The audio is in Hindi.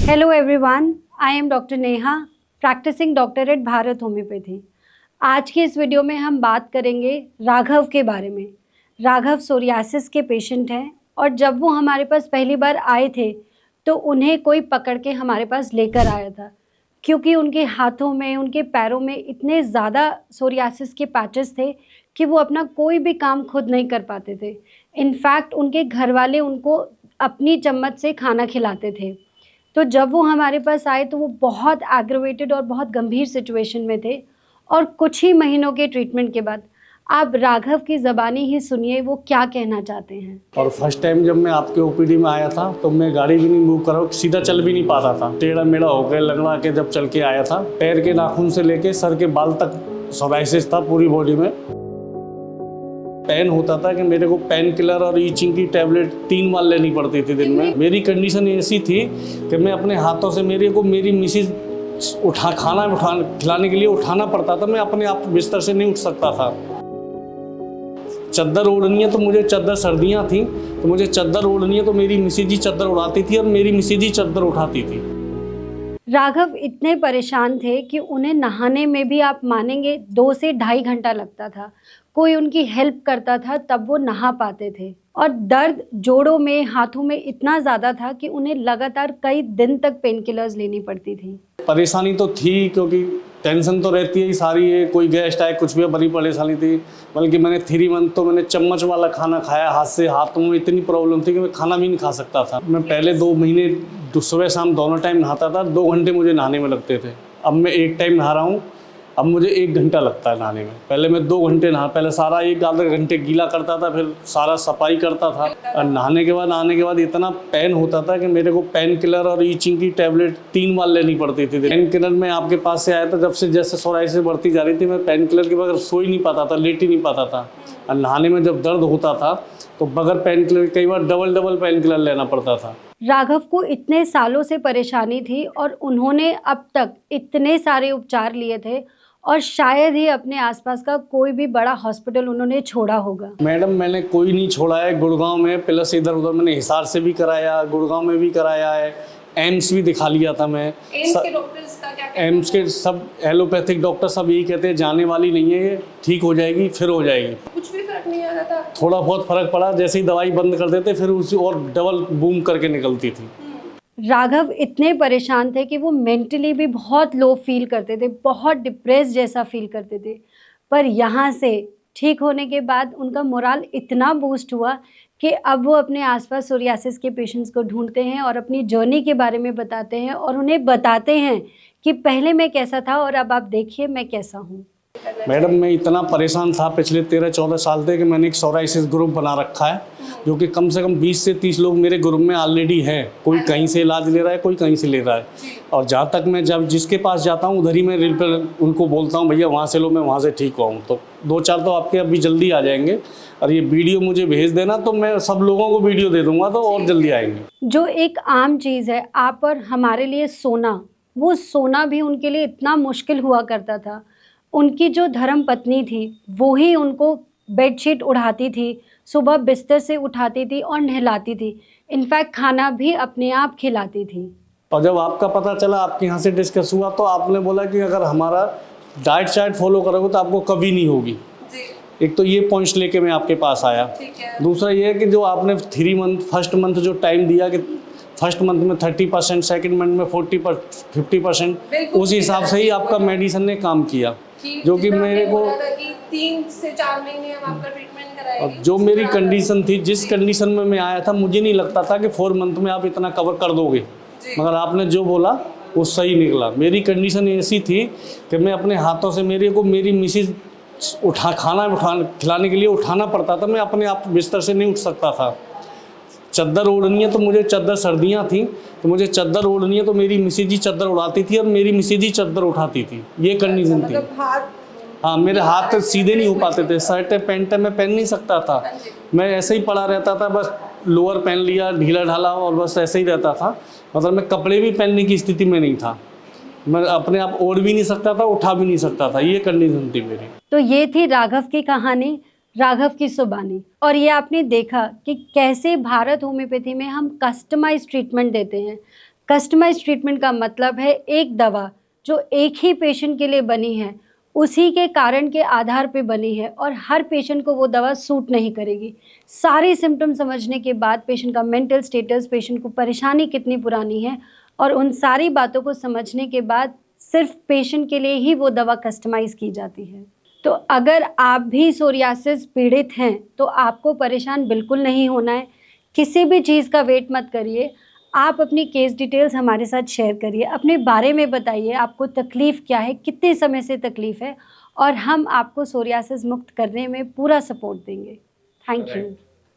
Hello everyone, I am Dr. Neha, practising doctor at Bharat homeopathy. आज की इस वीडियो में हम बात करेंगे राघव के बारे में। राघव सोरियासिस के पेशेंट हैं और जब वो हमारे पास पहली बार आए थे तो उन्हें कोई पकड़ के हमारे पास लेकर आया था, क्योंकि उनके हाथों में, उनके पैरों में इतने ज़्यादा सोरियासिस के पैचेस थे कि वो अपना कोई भी काम खुद नहीं कर पाते थे। इनफैक्ट उनके घर वाले उनको अपनी चम्मच से खाना खिलाते थे। तो जब वो हमारे पास आए तो वो बहुत एग्रवेटेड और बहुत गंभीर सिचुएशन में थे और कुछ ही महीनों के ट्रीटमेंट के बाद आप राघव की ज़बानी ही सुनिए वो क्या कहना चाहते हैं। और फर्स्ट टाइम जब मैं आपके ओपीडी में आया था तो मैं गाड़ी भी नहीं मूव कर, सीधा चल भी नहीं पाता था। टेढ़ा मेढ़ा होकर लगड़ा के जब चल के आया था, पैर के नाखून से लेके सर के बाल तक सोराइसिस था पूरी बॉडी में। पेन होता था कि मेरे को पेन किलर और ईचिंग की टैबलेट 3 बार लेनी पड़ती थी दिन में। मेरी कंडीशन ऐसी थी कि मैं अपने हाथों से मेरी मिसेज खिलाने के लिए उठाना पड़ता था। मैं अपने आप बिस्तर से नहीं उठ सकता था। चद्दर ओढ़नी है तो मुझे चद्दर, सर्दियाँ थी तो मुझे चद्दर ओढ़नी है तो मेरी मिसेज ही चद्दर उड़ाती थी और मेरी मिसेज ही चद्दर उठाती थी। राघव इतने परेशान थे कि उन्हें नहाने में भी आप मानेंगे 2 से ढाई घंटा लगता था। कोई उनकी हेल्प करता था तब वो नहा पाते थे। और दर्द जोड़ों में, हाथों में इतना ज़्यादा था कि उन्हें लगातार कई दिन तक पेन किलर्स लेनी पड़ती थी। परेशानी तो थी, क्योंकि टेंशन तो रहती है ही सारी है, कोई गेस्ट आए कुछ भी, बड़ी परेशानी थी। बल्कि मैंने 3 मंथ तो मैंने चम्मच वाला खाना खाया हाथ से। हाथों में इतनी प्रॉब्लम थी कि मैं खाना भी नहीं खा सकता था। मैं पहले 2 महीने सुबह शाम दोनों टाइम नहाता था। 2 घंटे मुझे नहाने में लगते थे। अब मैं 1 टाइम नहा रहा हूँ, अब मुझे 1 घंटा लगता है नहाने में। पहले मैं 2 घंटे पहले सारा 1 आधा घंटे गीला करता था, फिर सारा सफाई करता था। और नहाने के बाद आने के बाद इतना पेन होता था कि मेरे को पेन किलर और ईचिंग की टैबलेट 3 बार लेनी पड़ती थी। पेन किलर में आपके पास से आया था जब से, जैसे सोराइसिस बढ़ती जा रही थी, मैं पेन किलर के बगैर सो ही नहीं पाता था, लेट ही नहीं पाता था। और नहाने में जब दर्द होता था तो बगैर पेन किलर कई बार डबल पेन किलर लेना पड़ता था। राघव को इतने सालों से परेशानी थी और उन्होंने अब तक इतने सारे उपचार लिए थे और शायद ही अपने आसपास का कोई भी बड़ा हॉस्पिटल उन्होंने छोड़ा होगा। मैडम मैंने कोई नहीं छोड़ा है। गुड़गांव में प्लस इधर उधर मैंने हिसार से भी कराया, गुड़गांव में भी कराया है, एम्स भी दिखा लिया था मैं। एम्स के डॉक्टर्स का क्या कहना है? एम्स के सब एलोपैथिक डॉक्टर सब यही कहते हैं जाने वाली नहीं है ये, ठीक हो जाएगी, फिर हो जाएगी। कुछ भी फर्क नहीं आ रहा था? थोड़ा बहुत फर्क पड़ा। जैसे ही दवाई बंद कर देते फिर उसी और डबल बूम करके निकलती थी। राघव इतने परेशान थे कि वो मेंटली भी बहुत लो फील करते थे, बहुत डिप्रेस जैसा फील करते थे। पर यहाँ से ठीक होने के बाद उनका मोराल इतना बूस्ट हुआ कि अब वो अपने आसपास सोरियासिस के पेशेंट्स को ढूंढते हैं और अपनी जर्नी के बारे में बताते हैं और उन्हें बताते हैं कि पहले मैं कैसा था और अब आप देखिए मैं कैसा हूँ। मैडम मैं इतना परेशान था पिछले 13-14 साल से कि मैंने एक सोराइसिस ग्रुप बना रखा है, जो कि कम से कम 20 से 30 लोग मेरे ग्रुप में ऑलरेडी हैं। कोई कहीं से इलाज ले रहा है, कोई कहीं से ले रहा है। और जहाँ तक मैं जब जिसके पास जाता हूँ उधर ही मैं रील पर उनको बोलता हूँ भैया वहाँ से लो, मैं वहाँ से ठीक हुआ हूँ। तो 2-4 तो आपके अभी जल्दी आ जाएंगे। और ये वीडियो मुझे भेज देना तो मैं सब लोगों को वीडियो दे दूँगा तो और जल्दी आएंगे। जो एक आम चीज़ है आप और हमारे लिए सोना, वो सोना भी उनके लिए इतना मुश्किल हुआ करता था। उनकी जो धर्म पत्नी थी वो ही उनको बेडशीट उड़ाती थी, सुबह बिस्तर से उठाती थी और नहलाती थी। इनफैक्ट खाना भी अपने आप खिलाती थी। और जब आपका पता चला, आपके यहाँ से डिस्कस हुआ, तो आपने बोला कि अगर हमारा डाइट चार्ट फॉलो करोगे तो आपको कभी नहीं होगी। एक तो ये पॉइंट्स लेके मैं आपके पास आया। दूसरा ये है कि जो आपने 3 मंथ फर्स्ट मंथ जो टाइम दिया कि फर्स्ट मंथ में 30%, सेकेंड मंथ में 50%, उस हिसाब से ही आपका मेडिसिन ने काम किया। जो कि मेरे को 3 से 4 महीने हम आपका ट्रीटमेंट कराएंगे। जो मेरी कंडीशन थी, जिस कंडीशन में मैं आया था, मुझे नहीं लगता था कि 4 मंथ में आप इतना कवर कर दोगे, मगर आपने जो बोला वो सही निकला। मेरी कंडीशन ऐसी थी कि मैं अपने हाथों से मेरी मिसेज खिलाने के लिए उठाना पड़ता था। मैं अपने आप बिस्तर से नहीं उठ सकता था। चद्दर ओढ़नी है तो मुझे चद्दर, सर्दियाँ थी तो मुझे चद्दर ओढ़नी है तो मेरी मिसेज ही चद्दर उड़ाती थी और मेरी मिसेज ही चद्दर उठाती थी। ये कंडीशन थी। हाँ, मेरे हाथ सीधे नहीं हो पाते थे। शर्ट पैंट मैं पहन नहीं सकता था। मैं ऐसे ही पड़ा रहता था, बस लोअर पहन लिया ढीला ढाला और बस ऐसे ही रहता था। मतलब मैं कपड़े भी पहनने की स्थिति में नहीं था। मैं अपने आप ओढ़ भी नहीं सकता था, उठा भी नहीं सकता था। ये कंडीशन थी मेरी। तो ये थी राघव की कहानी, राघव की ज़ुबानी। और ये आपने देखा कि कैसे भारत होम्योपैथी में हम कस्टमाइज ट्रीटमेंट देते हैं। कस्टमाइज ट्रीटमेंट का मतलब है एक दवा जो एक ही पेशेंट के लिए बनी है, उसी के कारण के आधार पे बनी है और हर पेशेंट को वो दवा सूट नहीं करेगी। सारे सिम्टम समझने के बाद पेशेंट का मेंटल स्टेटस, पेशेंट को परेशानी कितनी पुरानी है और उन सारी बातों को समझने के बाद सिर्फ पेशेंट के लिए ही वो दवा कस्टमाइज़ की जाती है। तो अगर आप भी सोरियासिस पीड़ित हैं तो आपको परेशान बिल्कुल नहीं होना है। किसी भी चीज़ का वेट मत करिए। आप अपनी केस डिटेल्स हमारे साथ शेयर करिए, अपने बारे में बताइए, आपको तकलीफ़ क्या है, कितने समय से तकलीफ़ है और हम आपको सोरियासिस मुक्त करने में पूरा सपोर्ट देंगे। Thank you.